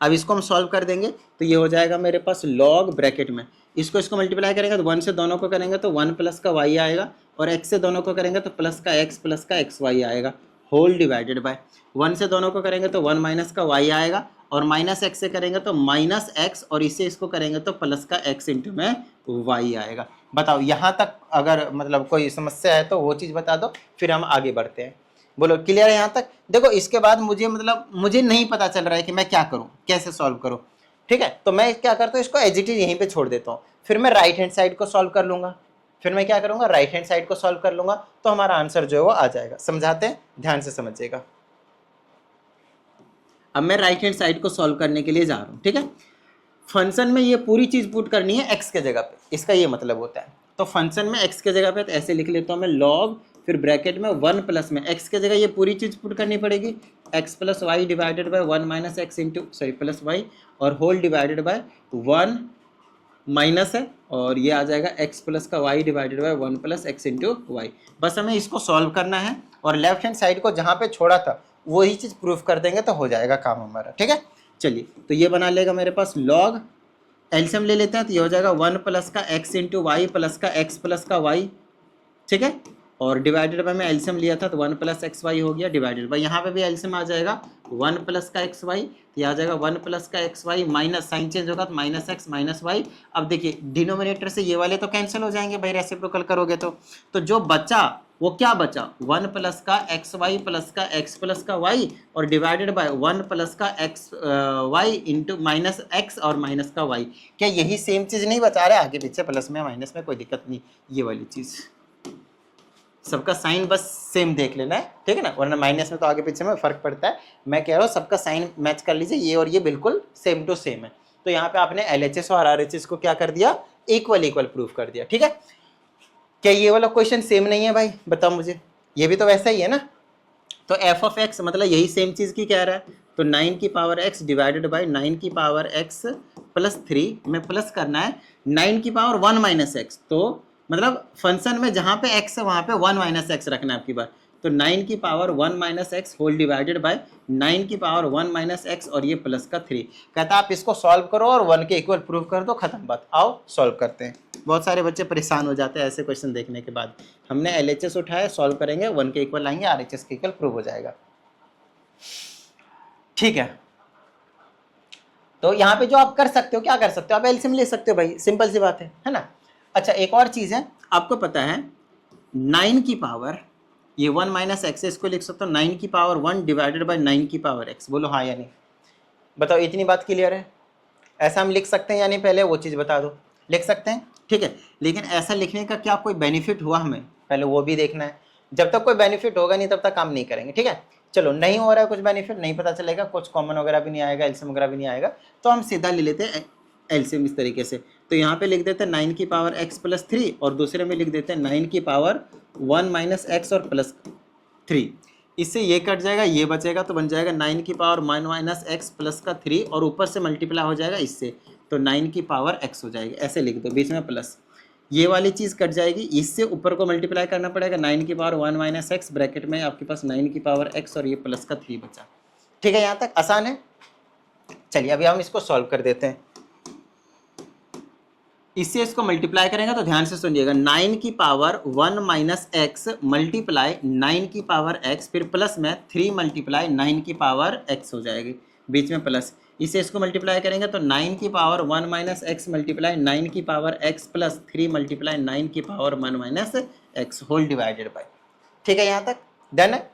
अब इसको हम सॉल्व कर देंगे, तो ये हो जाएगा मेरे पास log ब्रैकेट में, इसको मल्टीप्लाई करेंगे तो 1 से दोनों को करेंगे तो 1 प्लस का वाई आएगा, और x से दोनों को करेंगे तो प्लस का एक्स वाई आएगा, होल डिवाइडेड बाय 1 से दोनों को करेंगे तो 1 माइनस का y आएगा, और माइनस एक्स से करेंगे तो माइनस एक्स, और इसे इसको करेंगे तो प्लस का x इंटू में y आएगा। बताओ यहाँ तक अगर मतलब कोई समस्या है तो वो चीज़ बता दो, फिर हम आगे बढ़ते हैं। बोलो क्लियर है यहाँ तक। देखो इसके बाद मुझे नहीं पता चल रहा है कि मैं क्या करूँ, कैसे सॉल्व करूँ, ठीक है। तो मैं क्या करता हूँ, इसको एज इट इज यहीं पे छोड़ देता हूँ, फिर मैं राइट हैंड साइड को सॉल्व कर लूँगा, फिर मैं क्या करूँगा, राइट हैंड साइड को सॉल्व कर लूँगा, तो हमारा आंसर जो है वो आ जाएगा। समझाते हैं, ध्यान से समझिएगा। अब मैं राइट हैंड साइड को सॉल्व करने के लिए जा रहा हूँ, ठीक है। फंक्शन में ये पूरी चीज़ पुट करनी है एक्स के जगह पे, इसका ये मतलब होता है। तो फंक्शन में एक्स के जगह पे तो ऐसे लिख लेता हूँ मैं log, फिर ब्रैकेट में 1 प्लस में एक्स के जगह ये पूरी चीज़ पुट करनी पड़ेगी, x plus y divided by 1 minus x into plus y, और होल डिवाइडेड बाय 1 माइनस है, और ये आ जाएगा एक्स प्लस का y divided by 1 plus x into y. बस हमें इसको सॉल्व करना है, और लेफ्ट हैंड साइड को जहाँ पे छोड़ा था वही चीज़ प्रूफ कर देंगे तो हो जाएगा काम हमारा, ठीक है। चलिए तो ये बना लेगा मेरे पास log, एलसीएम ले लेते हैं तो ये हो जाएगा 1 प्लस का एक्स इंटू वाई प्लस का एक्स प्लस का वाई, ठीक है। और डिवाइडेड बाय में एलसीएम लिया था तो 1 प्लस एक्स वाई हो गया, डिवाइडेड बाय यहाँ पे भी एलसीएम आ जाएगा 1 प्लस का एक्स वाई, तो यह आ जाएगा 1 प्लस का x y, minus sign change होगा तो माइनस एक्स माइनस वाई। अब देखिए डिनोमिनेटर से ये वाले तो कैंसिल हो जाएंगे भाई, रेसिप्रोकल करोगे तो जो बचा वो क्या बचा, 1 प्लस का एक्स वाई प्लस का एक्स प्लस का वाई, और डिवाइडेड बाय 1 प्लस का x y into minus x और माइनस का वाई। क्या यही सेम चीज़ नहीं बचा रहे, आगे पीछे प्लस में माइनस में कोई दिक्कत नहीं, ये वाली चीज़ सबका साइन बस सेम देख लेना है, ठीक है ना, वरना माइनस में तो आगे पीछे में फर्क पड़ता है। मैं कह रहा हूँ सबका साइन मैच कर लीजिए, ये और ये बिल्कुल सेम टू सेम है। तो यहाँ पे आपने LHS और RHS को क्या कर दिया, इक्वल प्रूफ कर दिया, ठीक है। क्या ये वाला क्वेश्चन सेम नहीं है भाई, बताओ मुझे, ये भी तो वैसा ही है ना। तो एफ ऑफ एक्स मतलब यही सेम चीज़ की कह रहा है, तो 9 की पावर x डिवाइडेड बाई 9 की पावर x प्लस 3 में प्लस करना है 9 की पावर 1 माइनस एक्स, तो मतलब फंक्शन में जहाँ पे x है वहाँ पे 1 माइनस एक्स रखना है आपकी बार, तो 9 की power 1 minus x whole divided by 9 की पावर 1 माइनस एक्स, और ये प्लस का 3। कहता है आप इसको सॉल्व करो और 1 के इक्वल प्रूव कर दो, खत्म बात। आओ सॉल्व करते हैं। बहुत सारे बच्चे परेशान हो जाते हैं ऐसे क्वेश्चन देखने के बाद। हमने LHS उठाया, सॉल्व करेंगे, 1 के इक्वल लाएंगे, RHS के इक्वल प्रूव हो जाएगा, ठीक है। तो यहाँ पे जो आप कर सकते हो, क्या कर सकते हो, आप एलसीएम ले सकते हो भाई, सिंपल सी बात है ना। अच्छा एक और चीज़ है, आपको पता है 9 की पावर, ये 1 माइनस एक्स, इसको लिख सकते हो 9 की पावर 1 डिवाइडेड बाय 9 की पावर x। बोलो हाँ या नहीं, बताओ इतनी बात क्लियर है। ऐसा हम लिख सकते हैं या नहीं, पहले वो चीज़ बता दो। लिख सकते हैं, ठीक है, लेकिन ऐसा लिखने का क्या कोई बेनिफिट हुआ हमें, पहले वो भी देखना है। जब तक कोई बेनिफिट होगा नहीं तब तक काम नहीं करेंगे, ठीक है। चलो नहीं हो रहा है कुछ बेनिफिट, नहीं पता चलेगा, कुछ कॉमन वगैरह भी नहीं आएगा, एलसीएम वगैरह भी नहीं आएगा, तो हम सीधा ले लेते हैं एलसीएम इस तरीके से। तो यहाँ पे लिख देते हैं 9 की पावर x प्लस 3, और दूसरे में लिख देते हैं 9 की पावर 1 माइनस एक्स और प्लस 3। इससे ये कट जाएगा, ये बचेगा, तो बन जाएगा 9 की पावर 1 माइनस एक्स प्लस का 3, और ऊपर से मल्टीप्लाई हो जाएगा इससे, तो 9 की पावर x हो जाएगी। ऐसे लिख दो, बीच में प्लस, ये वाली चीज़ कट जाएगी, इससे ऊपर को मल्टीप्लाई करना पड़ेगा, 9 की पावर 1 माइनस एक्स, ब्रैकेट में आपके पास 9 की पावर x, और ये प्लस का 3 बचा, ठीक है। यहाँ तक आसान है। चलिए अभी हम इसको सॉल्व कर देते हैं। इससे इसको मल्टीप्लाई करेंगे तो ध्यान से सुनिएगा, 9 की पावर 1 माइनस एक्स मल्टीप्लाई 9 की पावर x, फिर प्लस में 3 मल्टीप्लाई 9 की पावर x हो जाएगी। बीच में प्लस, इसे इसको मल्टीप्लाई करेंगे तो 9 की पावर 1 माइनस एक्स मल्टीप्लाई 9 की पावर एक्स प्लस 3 मल्टीप्लाई 9 की power 1 minus x whole divided by. ठीक है, यहाँ तक डन है।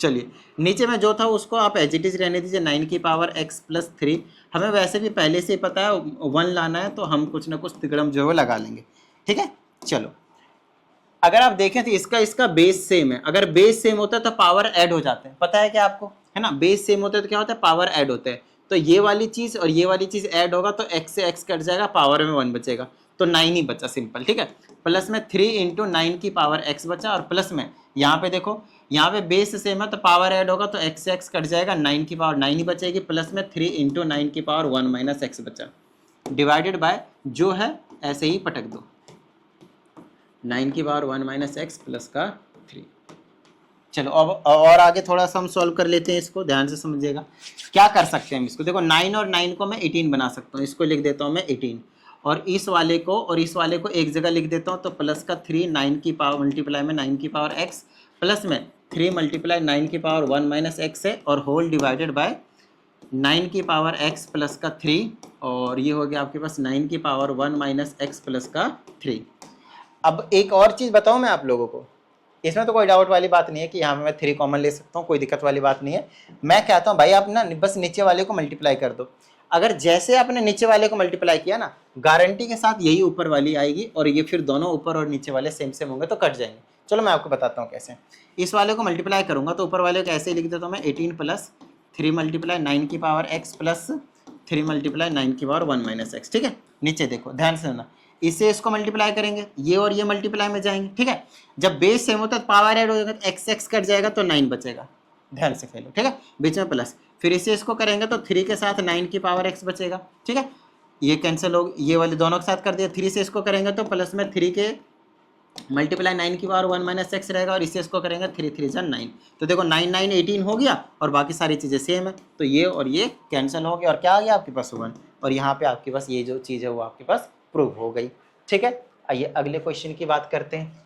चलिए नीचे में जो था उसको आप एज इट इज रहने दीजिए, 9 की पावर x प्लस 3। हमें वैसे भी पहले से ही पता है 1 लाना है, तो हम कुछ ना कुछ तिकड़म जो है लगा लेंगे। ठीक है, चलो अगर आप देखें तो इसका बेस सेम है। अगर बेस सेम होता है तो पावर ऐड हो जाते हैं, पता है क्या आपको, है ना। बेस सेम होता है तो क्या होता है, पावर ऐड होते हैं। तो ये वाली चीज और ये वाली चीज ऐड होगा तो x से x कट जाएगा, पावर में 1 बचेगा, तो 9 ही बचा, सिंपल। ठीक है, प्लस में 3 इंटू 9 की पावर x बचा, और प्लस में यहाँ पे देखो, यहाँ पे बेस सेम है तो पावर ऐड होगा तो x से x कट जाएगा, 9 की पावर 9 ही बचेगी, प्लस में 3 इंटू 9 की पावर 1 माइनस एक्स बचा, डिवाइडेड बाय जो है ऐसे ही पटक दो, 9 की पावर 1 माइनस एक्स प्लस का 3। चलो अब और आगे थोड़ा सा हम सॉल्व कर लेते हैं, इसको ध्यान से समझिएगा। क्या कर सकते हैं हम इसको, देखो 9 और 9 को मैं 18 बना सकता हूँ, इसको लिख देता हूँ मैं 18, और इस वाले को एक जगह लिख देता हूँ, तो प्लस का 3 9 की पावर मल्टीप्लाई में 9 की पावर x प्लस में 3 मल्टीप्लाई 9 की पावर 1 माइनस एक्स है, और होल डिवाइडेड बाय 9 की पावर x प्लस का 3, और ये हो गया आपके पास 9 की पावर 1 माइनस एक्स प्लस का 3। अब एक और चीज़ बताऊँ मैं आप लोगों को, इसमें तो कोई डाउट वाली बात नहीं है कि यहाँ पे मैं 3 कॉमन ले सकता हूँ, कोई दिक्कत वाली बात नहीं है। मैं कहता हूँ भाई आप ना बस नीचे वाले को मल्टीप्लाई कर दो। अगर जैसे आपने नीचे वाले को मल्टीप्लाई किया ना, गारंटी के साथ यही ऊपर वाली आएगी, और ये फिर दोनों ऊपर और नीचे वाले सेम सेम होंगे तो कट जाएंगे। चलो मैं आपको बताता हूँ कैसे। इस वाले को मल्टीप्लाई करूँगा तो ऊपर वाले को ऐसे ही लिख देता हूँ मैं, 18 प्लस 3 मल्टीप्लाई 9 की पावर x प्लस 3 मल्टीप्लाई 9 की पावर 1 माइनस एक्स। ठीक है, नीचे देखो ध्यान से सुनना, इससे इसको मल्टीप्लाई करेंगे, ये और ये मल्टीप्लाई में जाएंगे। ठीक है, जब बेस सेम होता है पावर ऐड हो जाएगा तो एक्स एक्स कट जाएगा तो 9 बचेगा, ध्यान से खेलो। ठीक है, बीच में प्लस, फिर इसे इसको करेंगे तो 3 के साथ 9 की पावर x बचेगा। ठीक है, ये कैंसिल हो, ये वाले दोनों के साथ कर दिया, 3 से इसको करेंगे तो प्लस में 3 के मल्टीप्लाई 9 की पावर 1 माइनस एक्स रहेगा, और इसे इसको करेंगे 3 3 जा 9, तो देखो 9 9 18 हो गया, और बाकी सारी चीज़ें सेम है, तो ये और ये कैंसिल हो गया, और क्या आ गया आपके पास 1, और यहाँ पे आपके पास ये जो चीज़ है वो आपके पास प्रूव हो गई। ठीक है, आइए अगले क्वेश्चन की बात करते हैं।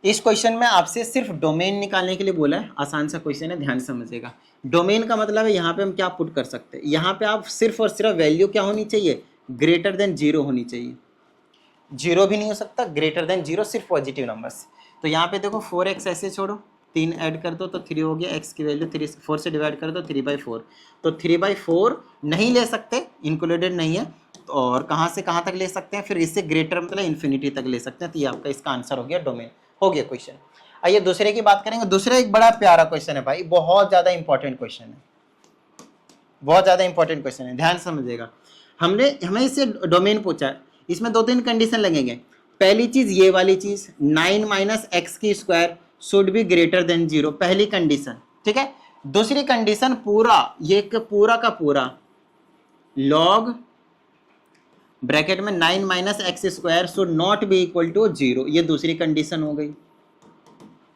इस क्वेश्चन में आपसे सिर्फ डोमेन निकालने के लिए बोला है, आसान सा क्वेश्चन है, ध्यान समझिएगा। डोमेन का मतलब है यहाँ पे हम क्या पुट कर सकते हैं, यहाँ पे आप सिर्फ और सिर्फ वैल्यू क्या होनी चाहिए, ग्रेटर देन 0 होनी चाहिए, 0 भी नहीं हो सकता, ग्रेटर देन 0 सिर्फ पॉजिटिव नंबर्स। तो यहाँ पे देखो 4x ऐसे छोड़ो, 3 ऐड कर दो तो 3 हो गया, x की वैल्यू 4 से डिवाइड कर दो 3/4, तो 3/4 नहीं ले सकते, इंक्लूडेड नहीं है, और कहाँ से कहाँ तक ले सकते हैं, फिर इससे ग्रेटर मतलब इन्फिनिटी तक ले सकते हैं, तो ये आपका इसका आंसर हो गया, डोमेन हो गया क्वेश्चन। आइए दूसरे की बात करेंगे। दूसरा एक बड़ा प्यारा क्वेश्चन है भाई, बहुत ज़्यादा इंपॉर्टेंट क्वेश्चन है, बहुत ज़्यादा इंपॉर्टेंट क्वेश्चन है, ध्यान समझिएगा। हमें इससे डोमेन पूछा है, इसमें 2-3 कंडीशन लगेंगे। पहली चीज़ ये वाली चीज़ 9 माइनस एक्स की square should be greater than 0, पहली कंडीशन। ठीक है, दूसरी कंडीशन पूरा ये पूरा का पूरा लॉग ब्रैकेट में 9 minus x square should not be equal to 0, ये दूसरी कंडीशन हो गई।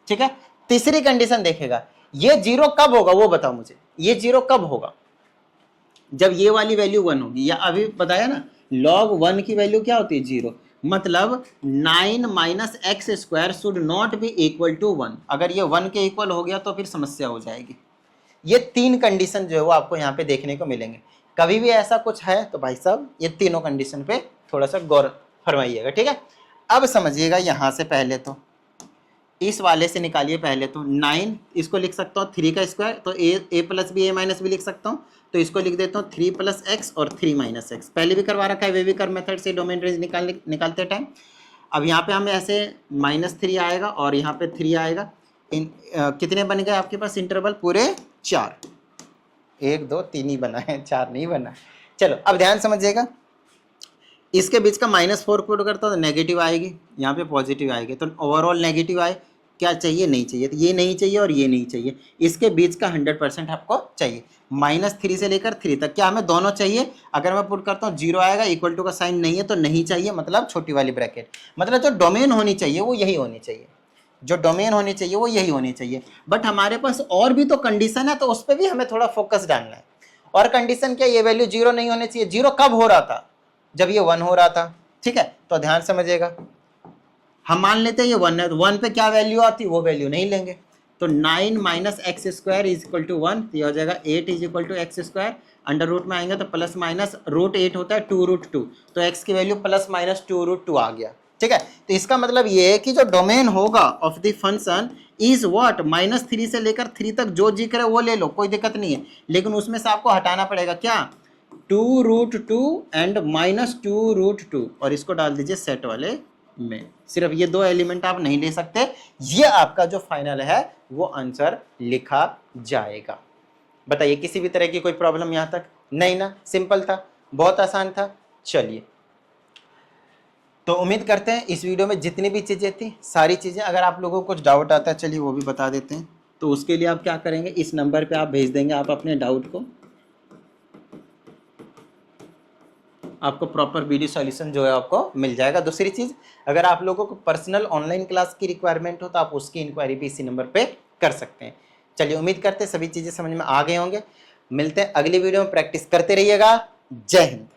ठीक है, तीसरी कंडीशन देखेगा, ये 0 कब होगा वो बताओ मुझे, ये 0 कब होगा, जब ये वाली वैल्यू 1 होगी, या अभी बताया ना log 1 की वैल्यू क्या होती है 0, मतलब 9 minus x square should not be equal to 1, अगर ये 1 के इक्वल हो गया तो फिर समस्या हो जाएगी। ये 3 कंडीशन जो है वो आपको यहाँ पे देखने को मिलेंगे। कभी भी ऐसा कुछ है तो भाई साहब ये तीनों कंडीशन पे थोड़ा सा गौर फरमाइएगा। ठीक है, अब समझिएगा, यहाँ से पहले तो इस वाले से निकालिए, पहले तो 9 इसको लिख सकता हूँ 3 का स्क्वायर, तो ए प्लस बी ए माइनस बी लिख सकता हूँ, तो इसको लिख देता हूँ 3 प्लस एक्स और 3 माइनस एक्स, पहले भी करवा रखा है वे भी कर मेथड से डोमेन रेंज निकालते टाइम। अब यहाँ पे हमें ऐसे -3 आएगा और यहाँ पे 3 आएगा, कितने बन गए आपके पास इंटरवल, पूरे 4, 1 2 3 ही बना है, 4 नहीं बना। चलो अब ध्यान समझिएगा, इसके बीच का -4 पुट करता हूँ तो नेगेटिव आएगी, यहाँ पे पॉजिटिव आएगी, तो ओवरऑल नेगेटिव आए, क्या चाहिए, नहीं चाहिए, तो ये नहीं चाहिए और ये नहीं चाहिए, इसके बीच का 100% आपको चाहिए, -3 से लेकर 3 तक, क्या हमें दोनों चाहिए। अगर मैं पुट करता हूँ 0 आएगा, इक्वल टू का साइन नहीं है तो नहीं चाहिए, मतलब छोटी वाली ब्रैकेट, मतलब जो डोमेन होनी चाहिए वो यही होनी चाहिए, जो डोमेन होनी चाहिए वो यही होनी चाहिए। बट हमारे पास और भी तो कंडीशन है, तो उस पर भी हमें थोड़ा फोकस डालना है। और कंडीशन क्या, ये वैल्यू 0 नहीं होनी चाहिए। 0 कब हो रहा था, जब ये 1 हो रहा था। ठीक है, तो ध्यान समझिएगा, हम मान लेते हैं ये 1 है, तो 1 पे क्या वैल्यू आती है वो वैल्यू नहीं लेंगे, तो 9 minus x square is equal to 1, तो यह हो जाएगा 8 is equal to x square. Under root में आएंगे तो प्लस माइनस रूट 8 होता है 2√2, तो एक्स की वैल्यू प्लस माइनस 2√2 आ गया। ठीक है, तो इसका मतलब ये है कि जो डोमेन होगा of the function is what, -3 से लेकर 3 तक जो जिक्र है वो ले लो, कोई दिक्कत नहीं है, लेकिन उसमें से आपको हटाना पड़ेगा क्या, 2√2 एंड -2√2, और इसको डाल दीजिए सेट वाले में। सिर्फ ये दो एलिमेंट आप नहीं ले सकते, ये आपका जो फाइनल है वो आंसर लिखा जाएगा। बताइए किसी भी तरह की कोई प्रॉब्लम यहां तक नहीं ना, सिंपल था, बहुत आसान था। चलिए, तो उम्मीद करते हैं इस वीडियो में जितनी भी चीज़ें थी सारी चीज़ें, अगर आप लोगों को कुछ डाउट आता है चलिए वो भी बता देते हैं। तो उसके लिए आप क्या करेंगे, इस नंबर पे आप भेज देंगे आप अपने डाउट को, आपको प्रॉपर वीडियो सॉल्यूशन जो है आपको मिल जाएगा। दूसरी चीज़, अगर आप लोगों को पर्सनल ऑनलाइन क्लास की रिक्वायरमेंट हो तो आप उसकी इंक्वायरी भी इसी नंबर पे कर सकते हैं। चलिए, उम्मीद करते हैं सभी चीज़ें समझ में आ गए होंगे। मिलते हैं अगली वीडियो में, प्रैक्टिस करते रहिएगा। जय हिंद।